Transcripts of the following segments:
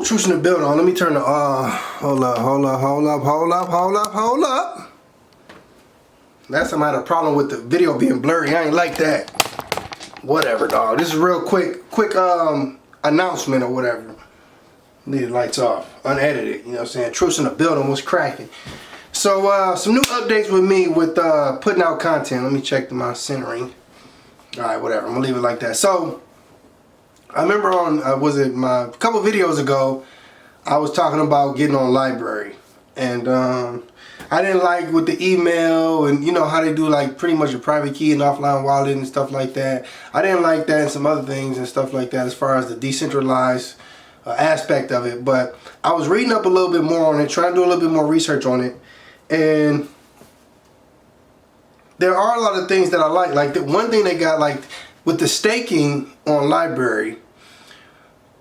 Woo, truce in the building. Let me turn the hold up. Last time I had a problem with the video being blurry. I ain't like that. Whatever, dog. This is real quick announcement or whatever. Leave the lights off. Unedited, you know what I'm saying? Truce in the building was cracking. So some new updates with me with putting out content. Let me check my centering. Alright, whatever. I'm gonna leave it like that. So I remember on a couple videos ago, I was talking about getting on Library, and I didn't like with the email and you know how they do like pretty much a private key and offline wallet and stuff like that. I didn't like that and some other things and stuff like that as far as the decentralized aspect of it. But I was reading up a little bit more on it, trying to do a little bit more research on it, and there are a lot of things that I like. Like the one thing they got, like with the staking on Library,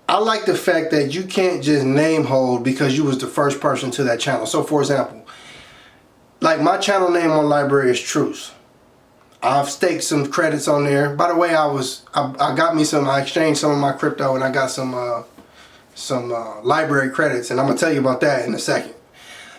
I like the fact that you can't just name hold because you was the first person to that channel. So for example, like my channel name on Library is Truce. I've staked some credits on there. By the way, I exchanged some of my crypto and I got some Library credits, and I'm gonna tell you about that in a second.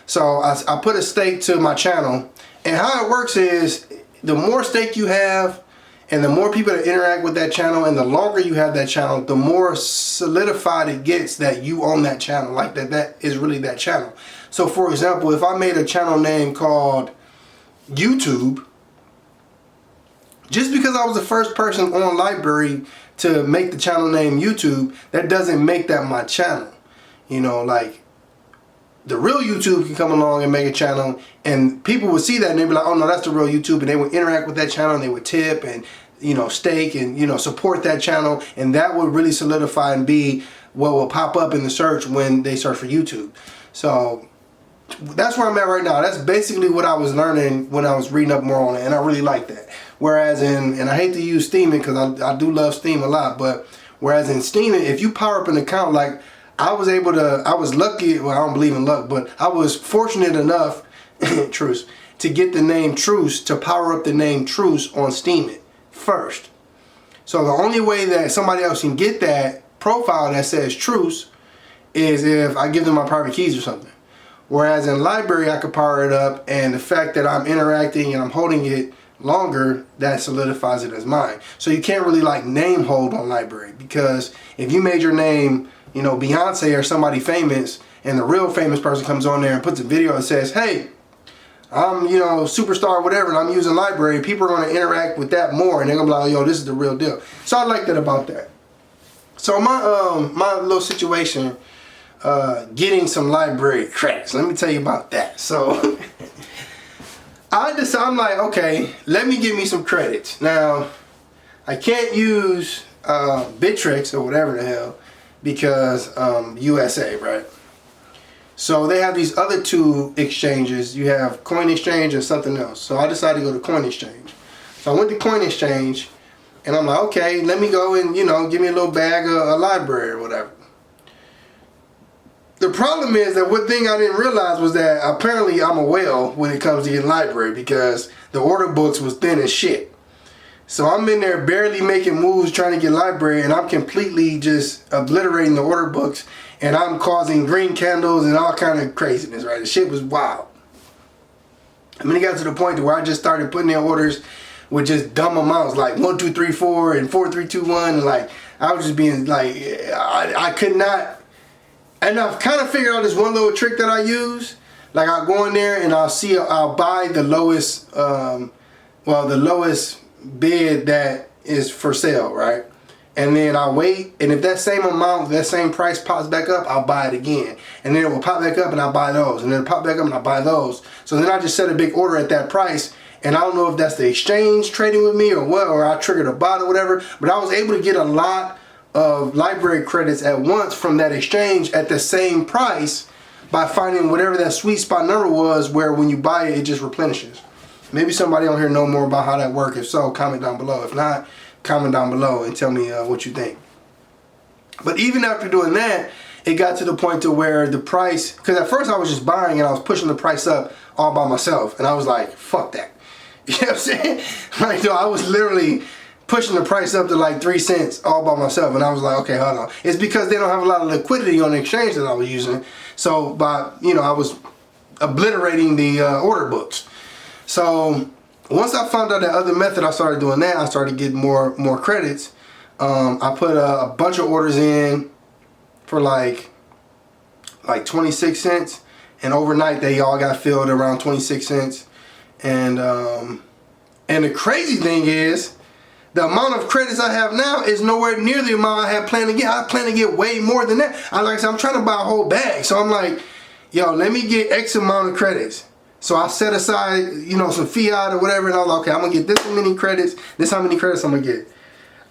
So I put a stake to my channel, and how it works is the more stake you have and the more people that interact with that channel and the longer you have that channel, the more solidified it gets that you own that channel, like that is really that channel. So for example, if I made a channel name called YouTube, just because I was the first person on Library to make the channel name YouTube, that doesn't make that my channel. You know, like the real YouTube can come along and make a channel and people would see that and they'd be like, oh no, that's the real YouTube, and they would interact with that channel and they would tip and, you know, stake and, you know, support that channel, and that would really solidify and be what will pop up in the search when they search for YouTube. So that's where I'm at right now. That's basically what I was learning when I was reading up more on it, and I really like that. Whereas and I hate to use Steemit because I do love Steem a lot, but whereas in Steemit, if you power up an account, like I was lucky, well, I don't believe in luck, but I was fortunate enough, Truce, to get the name Truce, to power up the name Truce on Steemit first. So the only way that somebody else can get that profile that says Truce is if I give them my private keys or something. Whereas in Library, I could power it up, and the fact that I'm interacting and I'm holding it longer, that solidifies it as mine. So you can't really like name hold on Library, because if you made your name, you know, Beyonce or somebody famous, and the real famous person comes on there and puts a video and says, hey, I'm, you know, superstar, whatever, and I'm using Library, people are going to interact with that more, and they're going to be like, yo, this is the real deal. So I like that about that. So my little situation, getting some Library credits, let me tell you about that. So I'm like, okay, let me give me some credits. Now, I can't use Bittrex or whatever the hell, because USA, right? So they have these other two exchanges. You have Coin Exchange and something else. So I decided to go to Coin Exchange. So I went to Coin Exchange, and I'm like, okay, let me go and, you know, give me a little bag of a Library or whatever. The problem is that one thing I didn't realize was that apparently I'm a whale when it comes to getting Library, because the order books was thin as shit. So I'm in there barely making moves trying to get Library, and I'm completely just obliterating the order books, and I'm causing green candles and all kind of craziness, right? The shit was wild. I mean, it got to the point where I just started putting in orders with just dumb amounts, like 1, 2, 3, 4 and 4, 3, 2, 1, and like I was just being like, I could not. And I've kind of figured out this one little trick that I use. Like I'll go in there and I'll buy the lowest, the lowest bid that is for sale, right? And then I'll wait, and if that same amount, that same price pops back up, I'll buy it again. And then it will pop back up and I'll buy those. And then it'll pop back up and I'll buy those. So then I just set a big order at that price, and I don't know if that's the exchange trading with me or what, or I triggered a bot or whatever, but I was able to get a lot of Library credits at once from that exchange at the same price by finding whatever that sweet spot number was, where when you buy it, it just replenishes. Maybe somebody on here know more about how that works. If so, comment down below. If not, comment down below and tell me what you think. But even after doing that, it got to the point to where the price, because at first I was just buying and I was pushing the price up all by myself, and I was like, fuck that. You know what I'm saying? Like, no, I was literally pushing the price up to like 3 cents all by myself, and I was like, okay, hold on. It's because they don't have a lot of liquidity on the exchange that I was using. So by, I was obliterating the order books. So once I found out that other method, I started doing that. I started getting more credits. I put a bunch of orders in for like 26 cents, and overnight they all got filled around 26 cents. And the crazy thing is, the amount of credits I have now is nowhere near the amount I had planned to get. I plan to get way more than that. Like I said, I'm trying to buy a whole bag. So I'm like, yo, let me get X amount of credits. So I set aside, some fiat or whatever, and I was like, okay, I'm gonna get this many credits. This how many credits I'm gonna get.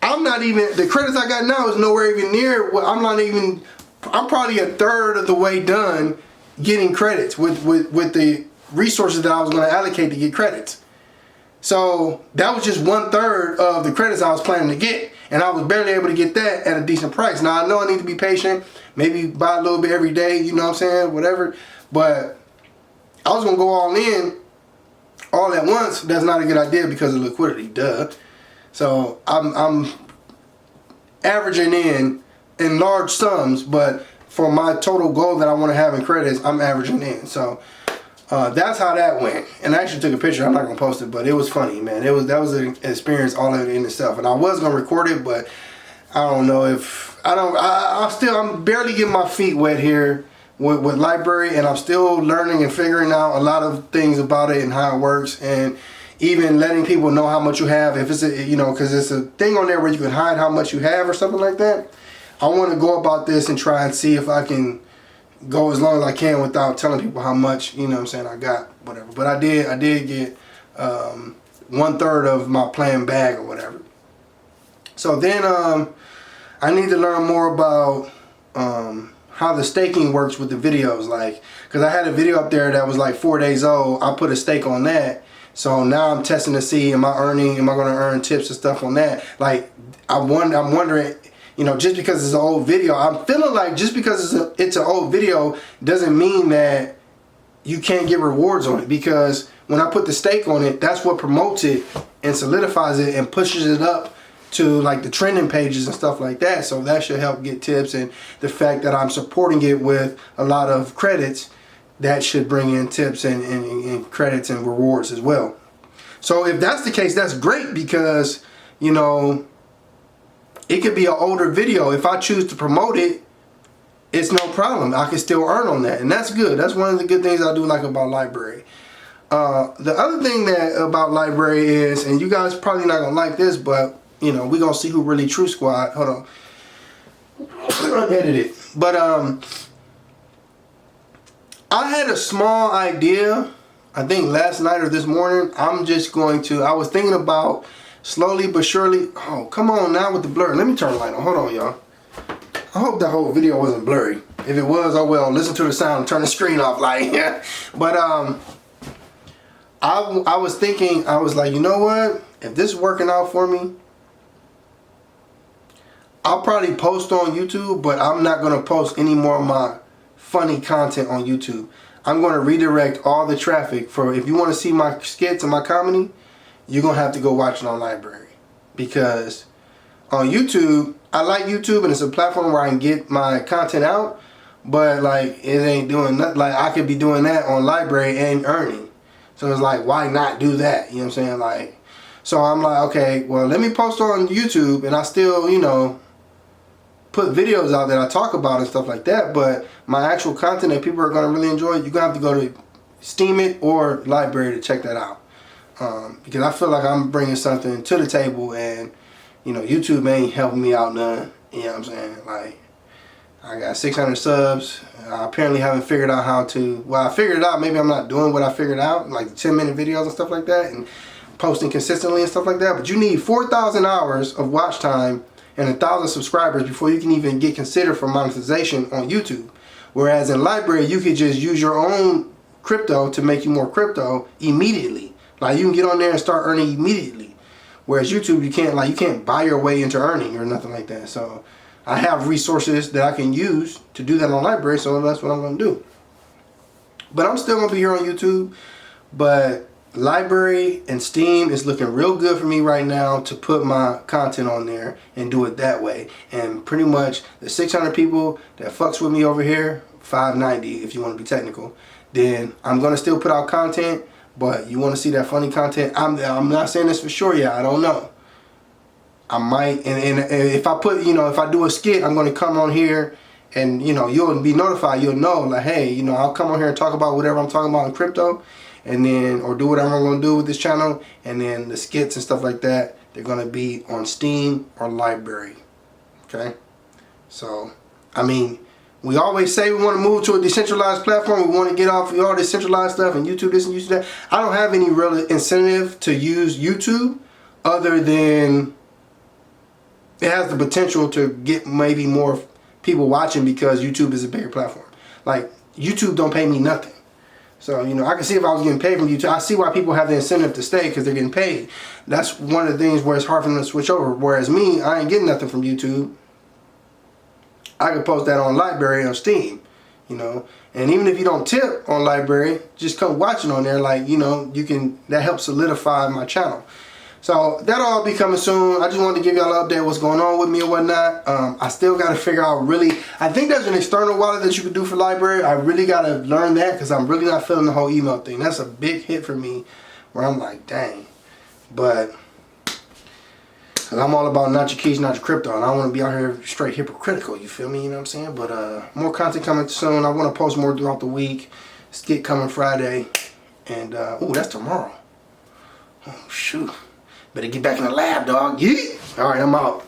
The credits I got now is nowhere even near. I'm probably a third of the way done getting credits with the resources that I was gonna allocate to get credits. So that was just 1/3 of the credits I was planning to get, and I was barely able to get that at a decent price. Now I know I need to be patient, maybe buy a little bit every day, you know what I'm saying, whatever. But I was gonna go all in, all at once. That's not a good idea because of liquidity, duh. So I'm averaging in large sums, but for my total goal that I want to have in credits, I'm averaging in. So that's how that went. And I actually took a picture. I'm not gonna post it, but it was funny, man. That was an experience all in itself. And I was gonna record it, but I don't know if I'm barely getting my feet wet here with library, and I'm still learning and figuring out a lot of things about it and how it works, and even letting people know how much you have. If it's because it's a thing on there where you can hide how much you have or something like that. I want to go about this and try and see if I can go as long as I can without telling people how much, I got, whatever. But I did get 1/3 of my planned bag or whatever. So then I need to learn more about how the staking works with the videos, because I had a video up there that was like 4 days old. I put a stake on that, so now I'm testing to see am I going to earn tips and stuff on that. I'm wondering, just because it's an old video, I'm feeling like just because it's an old video doesn't mean that you can't get rewards on it, because when I put the stake on it, that's what promotes it and solidifies it and pushes it up to like the trending pages and stuff like that. So that should help get tips, and the fact that I'm supporting it with a lot of credits, that should bring in tips and credits and rewards as well. So if that's the case, that's great, because it could be an older video. If I choose to promote it, it's no problem. I can still earn on that, and that's good. That's one of the good things I do like about library. The other thing about library is, and you guys probably not gonna like this, but we're gonna see who really true squad. Hold on. Edit it. But I had a small idea, I think last night or this morning. I was thinking about slowly but surely. Oh, come on now with the blur. Let me turn the light on. Hold on, y'all. I hope that whole video wasn't blurry. If it was, oh well, listen to the sound and turn the screen off. But I was thinking, I was like, you know what? If this is working out for me, I'll probably post on YouTube, but I'm not going to post any more of my funny content on YouTube. I'm going to redirect all the traffic for, if you want to see my skits and my comedy, you're going to have to go watch it on library. Because on YouTube, I like YouTube, and it's a platform where I can get my content out, but it ain't doing nothing. I could be doing that on library and earning. So it's why not do that? You know what I'm saying? So I'm like, okay, well, let me post on YouTube, and I still, put videos out that I talk about and stuff like that, but my actual content that people are going to really enjoy, you're going to have to go to Steam it or library to check that out. Because I feel like I'm bringing something to the table, and YouTube ain't helping me out none. You know what I'm saying? I got 600 subs. I apparently haven't figured out how to, well, I figured it out. Maybe I'm not doing what I figured out, like 10-minute videos and stuff like that, and posting consistently and stuff like that. But you need 4,000 hours of watch time and 1,000 subscribers before you can even get considered for monetization on YouTube. Whereas in library, you could just use your own crypto to make you more crypto immediately. You can get on there and start earning immediately. Whereas YouTube, you can't buy your way into earning or nothing like that. So I have resources that I can use to do that on library, so that's what I'm going to do. But I'm still going to be here on YouTube. But Library and Steam is looking real good for me right now to put my content on there and do it that way. And pretty much the 600 people that fucks with me over here, 590 if you want to be technical, then I'm gonna still put out content. But you want to see that funny content, I'm not saying this for sure yet. I don't know. I might, and if I put, if I do a skit, I'm gonna come on here. And you'll be notified. You'll know, like, hey, I'll come on here and talk about whatever I'm talking about in crypto, and then, or do whatever I'm gonna do with this channel, and then the skits and stuff like that, they're gonna be on Steam or Library. Okay. So, I mean, we always say we want to move to a decentralized platform. We want to get off all this centralized stuff and YouTube this and YouTube that. I don't have any real incentive to use YouTube, other than it has the potential to get maybe more people watching because YouTube is a bigger platform. Like, YouTube don't pay me nothing. So, I can see if I was getting paid from YouTube. I see why people have the incentive to stay, because they're getting paid. That's one of the things where it's hard for them to switch over. Whereas me, I ain't getting nothing from YouTube. I can post that on Library on Steam, And even if you don't tip on Library, just come watching on there. Like, that helps solidify my channel. So that'll all be coming soon. I just wanted to give y'all an update what's going on with me and whatnot. I still got to figure out I think there's an external wallet that you can do for Library. I really got to learn that, because I'm really not feeling the whole email thing. That's a big hit for me, where I'm like, dang. But I'm all about not your keys, not your crypto, and I want to be out here straight hypocritical, you feel me? You know what I'm saying? But more content coming soon. I want to post more throughout the week. Skit coming Friday. And, ooh, that's tomorrow. Oh, shoot. Better get back in the lab, dog. Yeah. All right, I'm out.